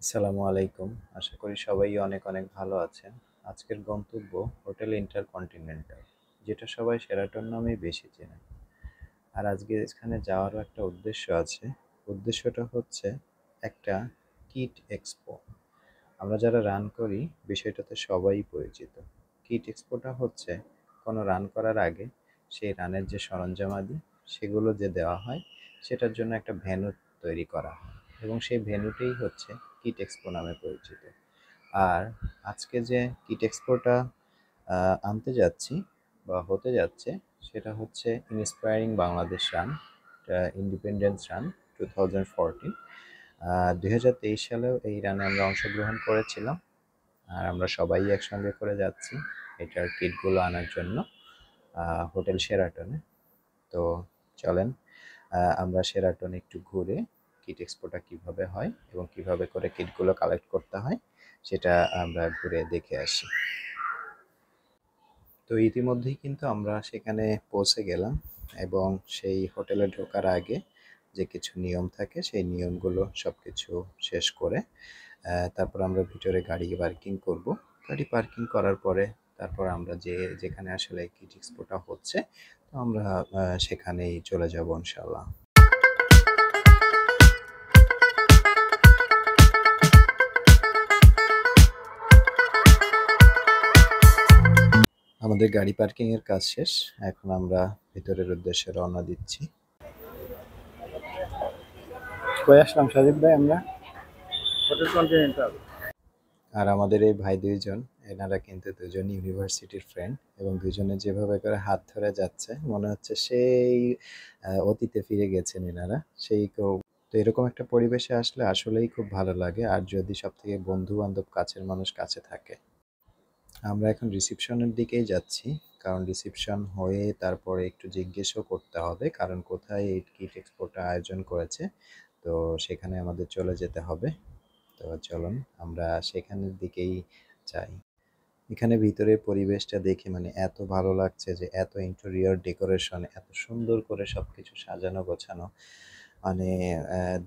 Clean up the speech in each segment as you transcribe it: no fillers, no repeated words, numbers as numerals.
আসসালামু আলাইকুম। আশা করি সবাই অনেক অনেক ভালো আছেন। আজকের গন্তব্য হোটেল ইন্টারকন্টিনেন্টাল, যেটা সবাই শেরাটন নামেই বেশি চেনে। আর আজকে এখানে যাওয়ারও একটা উদ্দেশ্য আছে। উদ্দেশ্যটা হচ্ছে একটা কিট এক্সপো। আমরা যারা রান করি বিষয়টাতে সবাই পরিচিত। কিট এক্সপোটা হচ্ছে কোনো রান করার আগে সেই রানের যে সরঞ্জামাদি সেগুলো যে দেওয়া হয়, সেটার জন্য একটা ভেন্যু তৈরি করা হয় এবং সেই ভেন্যুটাই হচ্ছে কিট এক্সপো নামে পরিচিত। আর আজকে যে কিট এক্সপোটা আনতে যাচ্ছি বা হতে যাচ্ছে, সেটা হচ্ছে inspiring Bangladesh run, independence run 2014। 2023 সালেও এই রানে আমরা অংশগ্রহণ করেছিলাম। আর আমরা সবাই একসঙ্গে করে যাচ্ছি এটার কিটগুলো আনার জন্য হোটেল শেরাটনে। তো চলেন আমরা শেরাটনে একটু ঘুরে কিট এক্সপোটা কিভাবে হয় এবং কিভাবে করে কিটগুলো কালেক্ট করতে হয় সেটা আমরা ঘুরে দেখে আসি। তো ইতিমধ্যেই কিন্তু আমরা সেখানে পৌঁছে গেলাম এবং সেই হোটেলে ঢোকার আগে যে কিছু নিয়ম থাকে সেই নিয়মগুলো সব কিছু শেষ করে তারপর আমরা ভিতরে গাড়ি পার্কিং করব। গাড়ি পার্কিং করার পরে তারপর আমরা যেখানে আসলে কিট এক্সপোটা হচ্ছে, তো আমরা সেখানেই চলে যাব ইনশাল্লাহ। আমাদের গাড়ি পার্কিং এর কাজ শেষ। এখন আমরা ভিতরের উদ্দেশ্যে রওনা দিচ্ছি। কই আসলাম সাজিদ ভাই? আমরা হোটেল কন্টিনেন্টাল। আর আমাদের এই ভাই দুইজন, এনারা কিন্তু দুজন ইউনিভার্সিটির ফ্রেন্ড এবং দুজনে যেভাবে করে হাত ধরে যাচ্ছে মনে হচ্ছে সেই অতীতে ফিরে গেছেন এনারা। তো এরকম একটা পরিবেশে আসলে আসলেই খুব ভালো লাগে, আর যদি সব থেকে বন্ধু বান্ধব কাছের মানুষ কাছে থাকে। আমরা এখন রিসিপশনের দিকেই যাচ্ছি, কারণ রিসিপশন হয়ে তারপরে একটু জিজ্ঞেসও করতে হবে কারণ কোথায় এই কিট এক্সপোটা আয়োজন করেছে। তো সেখানে আমাদের চলে যেতে হবে। তো চলুন আমরা সেখানের দিকেই যাই। এখানে ভিতরের পরিবেশটা দেখে মানে এত ভালো লাগছে যে এত ইন্টেরিয়র ডেকোরেশন এত সুন্দর করে সবকিছু সাজানো গোছানো, মানে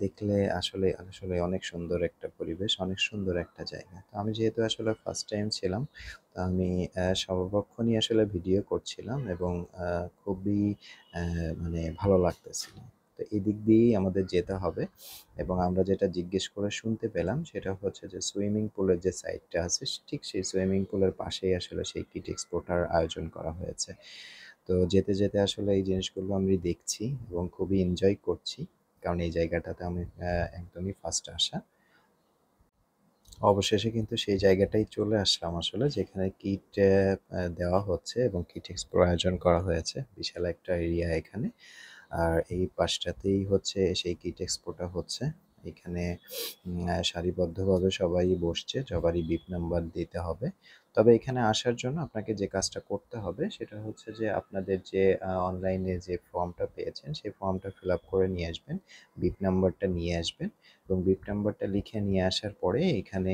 দেখলে আসলে আসলে অনেক সুন্দর একটা পরিবেশ, অনেক সুন্দর একটা জায়গা। তো আমি যেহেতু আসলে ফার্স্ট টাইম ছিলাম, তো আমি সর্বক্ষণই আসলে ভিডিও করছিলাম এবং খুবই মানে ভালো লাগতেছিল। তো এই দিক দিয়েই আমাদের যেতে হবে এবং আমরা যেটা জিজ্ঞেস করে শুনতে পেলাম সেটা হচ্ছে যে সুইমিং পুলের যে সাইডটা আছে ঠিক সেই সুইমিং পুলের পাশেই আসলে সেই কিট এক্সপোটার আয়োজন করা হয়েছে। তো যেতে যেতে আসলে এই জিনিসগুলো আমি দেখছি এবং খুবই এনজয় করছি, কারণ এই জায়গাটাতে আমি একদমই ফার্স্ট আসা। অবশেষে কিন্তু সেই জায়গাটাই চলে আসলাম আসলে, যেখানে কিট দেওয়া হচ্ছে এবং কিট এক্সপোর আয়োজন করা হয়েছে বিশাল একটা এরিয়া এখানে। আর এই পাশটাতেই হচ্ছে সেই কিট এক্সপোটা হচ্ছে। এখানে সারিবদ্ধভাবে সবাই বসছে, সবারই বিপ নাম্বার দিতে হবে। তবে এখানে আসার জন্য আপনাকে যে কাজটা করতে হবে সেটা হচ্ছে যে আপনাদের যে অনলাইনে যে ফর্মটা পেয়েছেন সেই ফর্মটা ফিল আপ করে নিয়ে আসবেন, বিপ নাম্বারটা নিয়ে আসবেন এবং বিপ নাম্বারটা লিখে নিয়ে আসার পরে এখানে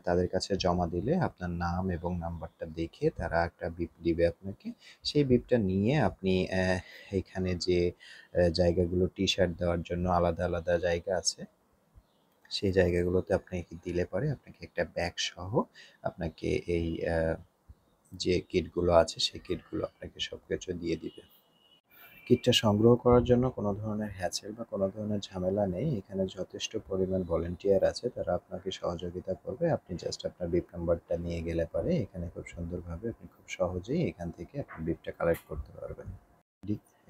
তাদের কাছে জমা দিলে আপনার নাম এবং নাম্বারটা দেখে তারা একটা বিপ দিবে আপনাকে। সেই বিপটা নিয়ে আপনি এইখানে যে জায়গাগুলো টি-শার্ট দেওয়ার জন্য আলাদা আলাদা জায়গা আছে, সেই জায়গাগুলোতে আপনাকে দিলে পরে আপনাকে একটা ব্যাগ সহ আপনাকে এই যে কিটগুলো আছে সেই কিটগুলো আপনাকে সবকিছু দিয়ে দিবে। কিটটা সংগ্রহ করার জন্য কোনো ধরনের হ্যাসেল বা কোনো ধরনের ঝামেলা নেই। এখানে যথেষ্ট পরিমাণ ভলান্টিয়ার আছে, তারা আপনাকে সহযোগিতা করবে। আপনি জাস্ট আপনার বিপ নাম্বারটা নিয়ে গেলে পরে এখানে খুব সুন্দরভাবে আপনি খুব সহজেই এখান থেকে আপনার বিপটা কালেক্ট করতে পারবেন।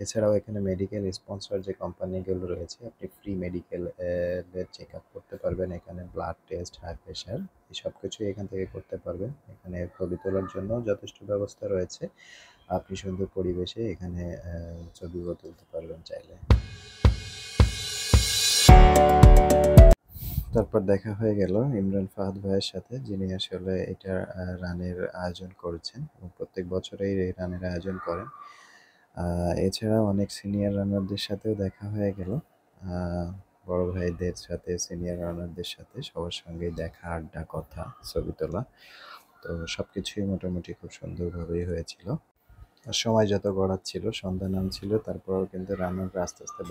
এছাড়াও এখানে মেডিকেল স্পন্সর যে কোম্পানিগুলো রয়েছে, আপনি ফ্রি মেডিকেল চেক আপ করতে পারবেন। এখানে ব্লাড টেস্ট, হাই প্রেশার এই সব কিছুই এখান থেকে করতে পারবেন। এখানে ছবি তোলার জন্য যথেষ্ট ব্যবস্থা রয়েছে। আপনি সুন্দর পরিবেশে এখানে ছবিও তুলতে পারবেন চাইলে। তারপর দেখা হয়ে গেল ইমরান ফাহাদ ভাইয়ের সাথে, যিনি আসলে এটার রানের আয়োজন করেছেন এবং প্রত্যেক বছরেই এই রানের আয়োজন করেন। এছাড়াও অনেক সিনিয়র রানারদের সাথেও দেখা হয়ে গেল। বড় ভাইদের সাথে, সিনিয়র রানারদের সাথে সবার সঙ্গেই দেখা, আড্ডা, কথা, ছবি তোলা। তো সবকিছুই মোটামুটি খুব সুন্দরভাবেই হয়েছিল। আর সময় যত গড়াচ্ছিল, সন্ধ্যা নামছিল, তারপরেও কিন্তু রানাররা আস্তে আস্তে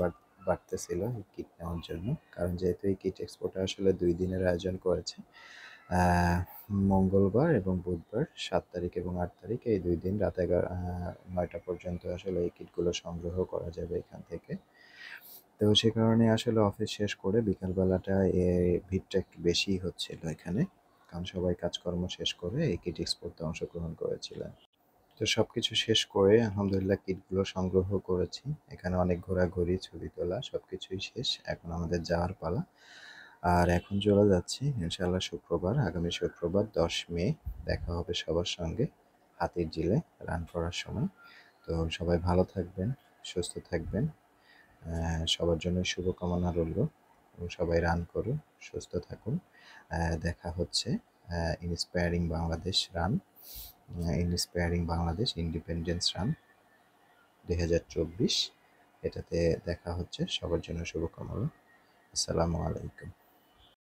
বাড়তেছিল এই কিট নেওয়ার জন্য। কারণ যেহেতু এই কিট এক্সপোটা আসলে ২ দিনের আয়োজন করেছে। আ মঙ্গলবার এবং বুধবার ৭ তারিখ এবং ৮ তারিখ এই ২ দিন রাত ৯টা পর্যন্ত আসলে এই কিটগুলো সংগ্রহ করা যাবে এখান থেকে। তো সে কারণে আসলে অফিস শেষ করে বিকালবেলাটা ভিড়টা একটু বেশিই হচ্ছিল এখানে। কারণ সবাই কাজকর্ম শেষ করে এই কিট এক্সপোতে অংশগ্রহণ করেছিলেন। তো সবকিছু শেষ করে আলহামদুলিল্লাহ কিটগুলো সংগ্রহ করেছি। এখানে অনেক ঘোরাঘুরি, ছবি তোলা সবকিছুই শেষ। এখন আমাদের যাওয়ার পালা। আর এখন চলে যাচ্ছি ইনশাআল্লাহ আগামী শুক্রবার ১০ মে দেখা হবে সবার সঙ্গে হাতিরঝিলে রান করার সময়। তো সবাই ভালো থাকবেন, সুস্থ থাকবেন। সবার জন্য শুভকামনা রইলো এবং সবাই রান করুন, সুস্থ থাকুন। দেখা হচ্ছে inspiring Bangladesh run, inspiring Bangladesh independence run ২০২৪ এটাতে দেখা হচ্ছে। সবার জন্য শুভকামনা। আসসালামু আলাইকুম।